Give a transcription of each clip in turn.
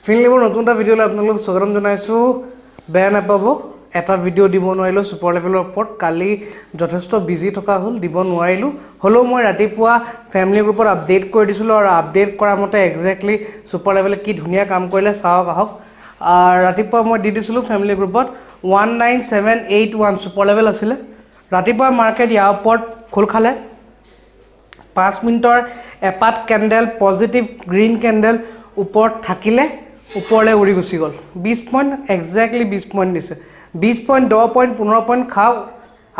ফিনলেবৰ নতুন এটা ভিডিঅ'লৈ আপোনালোকক স্বাগতম জনাইছোঁ। বেয়া নাপাব, এটা ভিডিঅ' দিব নোৱাৰিলোঁ ছুপাৰ লেভেলৰ ওপৰত। কালি যথেষ্ট বিজি থকা হ'ল, দিব নোৱাৰিলোঁ। হ'লেও মই ৰাতিপুৱা ফেমিলি গ্ৰুপত আপডেট কৰি দিছিলোঁ আৰু আপডেট কৰা মতে একজেক্টলি ছুপাৰ লেভেলে কি ধুনীয়া কাম কৰিলে চাওক আহক। ৰাতিপুৱা মই দি দিছিলোঁ ফেমিলি গ্ৰুপত 19781 ছুপাৰ লেভেল আছিলে। ৰাতিপুৱা মাৰ্কেট ইয়াৰ ওপৰত খোল খালে। 5 মিনিটৰ এপাত কেণ্ডেল পজিটিভ গ্ৰীণ কেণ্ডেল ওপৰত থাকিলে, ওপৰলৈ উৰি গুচি গ'ল। 20 পইণ্ট একজেক্টলি 20 পইণ্ট দিছে। 20 পইণ্ট 10 পইণ্ট 15 পইণ্ট খাওক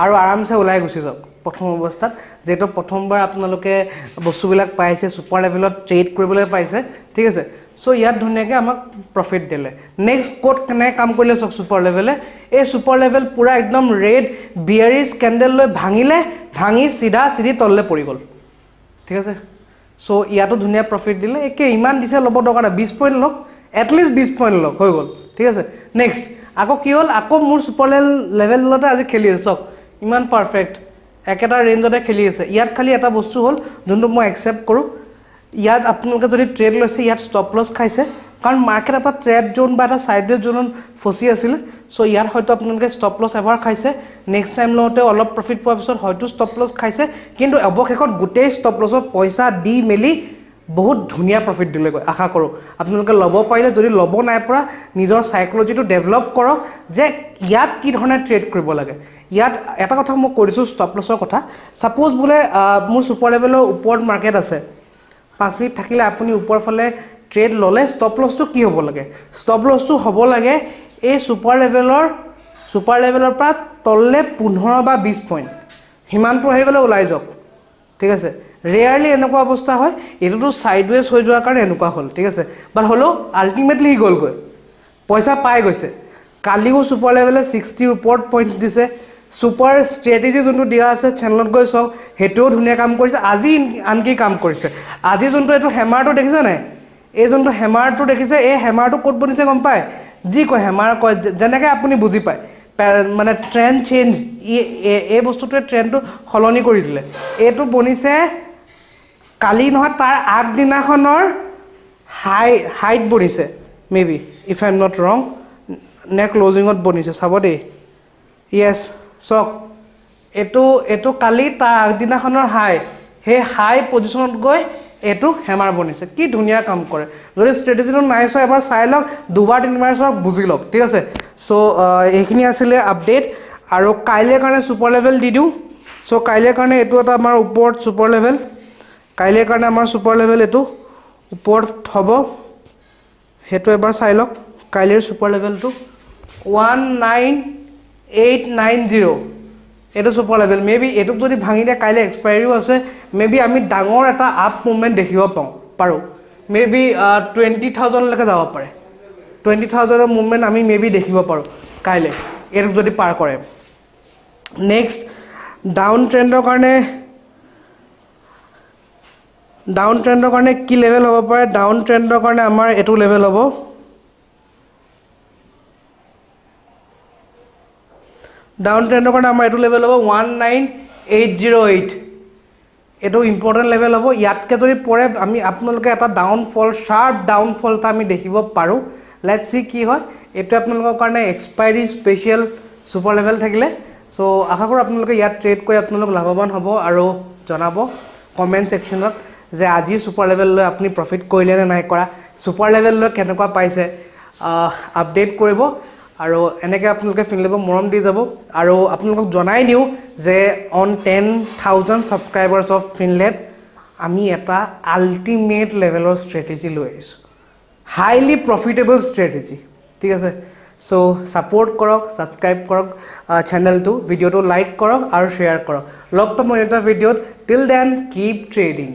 আৰু আৰামছে ওলাই গুচি যাওক প্ৰথম অৱস্থাত। যিহেতু প্ৰথমবাৰ আপোনালোকে বস্তুবিলাক পাইছে, ছুপাৰ লেভেলত ট্ৰেড কৰিবলৈ পাইছে, ঠিক আছে। চ' ইয়াত ধুনীয়াকৈ আমাক প্ৰফিট দিলে। নেক্সট ক'ত কেনেকৈ কাম কৰিলে চাওক ছুপাৰ লেভেলে। এই ছুপাৰ লেভেল পূৰা একদম ৰেড বিয়াৰিছ কেণ্ডেল লৈ ভাঙিলে, ভাঙি চিধি তললৈ পৰি গ'ল, ঠিক আছে। চ' ইয়াতো ধুনীয়া প্ৰফিট দিলে। একে ইমান দিছে ল'ব দৰকাৰ নাই, 20 পইণ্ট লওক, এটলিষ্ট 20 পইণ্ট লওক, হৈ গ'ল, ঠিক আছে। নেক্সট আকৌ কি হ'ল, আকৌ মোৰ ছুপাৰ লেভেলতে আজি খেলি আছে চাওক, ইমান পাৰফেক্ট একেটা ৰেঞ্জতে খেলি আছে। ইয়াত খালি এটা বস্তু হ'ল যোনটো মই একচেপ্ট কৰোঁ, ইয়াত আপোনালোকে যদি ট্ৰেড লৈছে ইয়াত ষ্টপ লছ খাইছে, কাৰণ মাৰ্কেট এটা ট্ৰেড জোন বা এটা ছাইডৱেজ জোনত ফচি আছিলে। চ' ইয়াত হয়তো আপোনালোকে ষ্টপ লছ এবাৰ খাইছে, নেক্সট টাইম লওঁতে অলপ প্ৰফিট পোৱাৰ পিছত হয়তো ষ্টপ লছ খাইছে, কিন্তু অৱশেষত গোটেই ষ্টপ লছত পইচা দি মেলি বহুত ধুনীয়া প্ৰফিট দিলেগৈ। আশা কৰোঁ আপোনালোকে ল'ব পাৰিলে, যদি ল'ব নাই পৰা নিজৰ চাইক'লজিটো ডেভেলপ কৰক যে ইয়াত কি ধৰণে ট্ৰেড কৰিব লাগে। ইয়াত এটা কথা মই কৈ দিছোঁ ষ্টপ লছৰ কথা। ছাপ'জ বোলে মোৰ ছুপাৰ লেভেলৰ ওপৰত মাৰ্কেট আছে, 5 মিনিট থাকিলে আপুনি ওপৰৰ ফালে ট্ৰেড ল'লে, ষ্টপ লছটো কি হ'ব লাগে? ষ্টপ লছটো হ'ব লাগে এই ছুপাৰ লেভেলৰ পৰা তললৈ 15 বা 20 পইণ্ট, সিমানটো আহি গ'লে ওলাই যাওক, ঠিক আছে। ৰেয়াৰলি এনেকুৱা অৱস্থা হয়, এইটোতো ছাইডৱেজ হৈ যোৱাৰ কাৰণে এনেকুৱা হ'ল, ঠিক আছে। বাট হ'লেও আল্টিমেটলি সি গ'লগৈ, পইচা পাই গৈছে। কালিও ছুপাৰ লেভেলে 60ৰ ওপৰত পইণ্টছ দিছে। ছুপাৰ ষ্ট্ৰেটেজি যোনটো দিয়া আছে চেনেলত গৈ চাওক, সেইটোও ধুনীয়া কাম কৰিছে। আজি আনকি কাম কৰিছে। আজি যোনটো এইটো হেমাৰটো দেখিছে নাই, এই যোনটো হেমাৰটো দেখিছে, এই হেমাৰটো ক'ত বনিছে গম পায়? যি কয় হেমাৰ কয়, যেনেকৈ আপুনি বুজি পায়, মানে ট্ৰেণ্ড চেঞ্জ, এই বস্তুটোৱে ট্ৰেণ্ডটো সলনি কৰি দিলে। এইটো বনিছে কালি নহয়, তাৰ আগদিনাখনৰ হাইট বনিছে, may be if I am not wrong, নে ক্লজিঙত বনিছে, চাব দেই। য়েছ চাওক, এইটো কালি তাৰ আগদিনাখনৰ হাই, সেই হাই পজিশ্যনত গৈ এইটো হেমাৰ বনিছে। কি ধুনীয়া কাম কৰে। যদি ষ্ট্ৰেটেজিটো নাই চোৱা এবাৰ চাই লওক, 2বাৰ 3বাৰ চাওক, বুজি লওক, ঠিক আছে। চ' এইখিনি আছিলে আপডেট। আৰু কাইলৈৰ কাৰণে ছুপাৰ লেভেল দি দিওঁ। চ' কাইলৈৰ কাৰণে এইটো এটা আমাৰ ওপৰত ছুপাৰ লেভেল, কাইলৈৰ কাৰণে আমাৰ ছুপাৰ লেভেল এইটো ওপৰত হ'ব, সেইটো এবাৰ চাই লওক। কাইলৈৰ ছুপাৰ লেভেলটো 19890, এইটো ছুপাৰ লেভেল। মে বি এইটোক যদি ভাঙি দিয়ে, কাইলৈ এক্সপায়াৰীও আছে, মে বি আমি ডাঙৰ এটা আপ মুভমেণ্ট দেখিব পাৰোঁ। মে বি 20,000লৈকে যাব পাৰে। 20,000ৰ মুভমেণ্ট আমি মে বি দেখিব পাৰোঁ কাইলৈ, এইটোক যদি পাৰ কৰে। নেক্সট ডাউন ট্ৰেণ্ডৰ কাৰণে কি লেভেল হ'ব পাৰে? ডাউন ট্ৰেণ্ডৰ কাৰণে আমাৰ এইটো লেভেল হ'ব, ডাউন ট্ৰেণ্ডৰ কাৰণে আমাৰ এইটো লেভেল হ'ব 19808। এইটো ইম্পৰ্টেণ্ট লেভেল হ'ব। ইয়াতকৈ যদি পৰে, আপোনালোকে এটা শ্বাৰ্প ডাউনফল এটা আমি দেখিব পাৰোঁ। লেটছ চি কি হয়। এইটো আপোনালোকৰ কাৰণে এক্সপায়াৰী স্পেচিয়েল ছুপাৰ লেভেল থাকিলে। চ' আশা কৰোঁ আপোনালোকে ইয়াত ট্ৰেড কৰি আপোনালোক লাভৱান হ'ব, আৰু জনাব কমেণ্ট ছেকশ্যনত যে আজিৰ ছুপাৰ লেভেল লৈ আপুনি প্ৰফিট কৰিলে নে নাই কৰা, ছুপাৰ লেভেল লৈ কেনেকুৱা পাইছে, আপডেট কৰিব। আৰু এনেকৈ আপোনালোকে ফিনলেবক মৰম দি যাব। আৰু আপোনালোকক জনাই দিওঁ যে অন 10,000 ছাবস্ক্ৰাইবাৰ্ছ অফ ফিনলেব আমি এটা আল্টিমেট লেভেলৰ ষ্ট্ৰেটেজি লৈ আহিছোঁ, হাইলি প্ৰফিটেবল ষ্ট্ৰেটেজি, ঠিক আছে। চ' ছাপোৰ্ট কৰক, ছাবস্ক্ৰাইব কৰক চেনেলটো, ভিডিঅ'টো লাইক কৰক আৰু শ্বেয়াৰ কৰক। লগ পাম মই এটা ভিডিঅ'ত। Till then keep trading.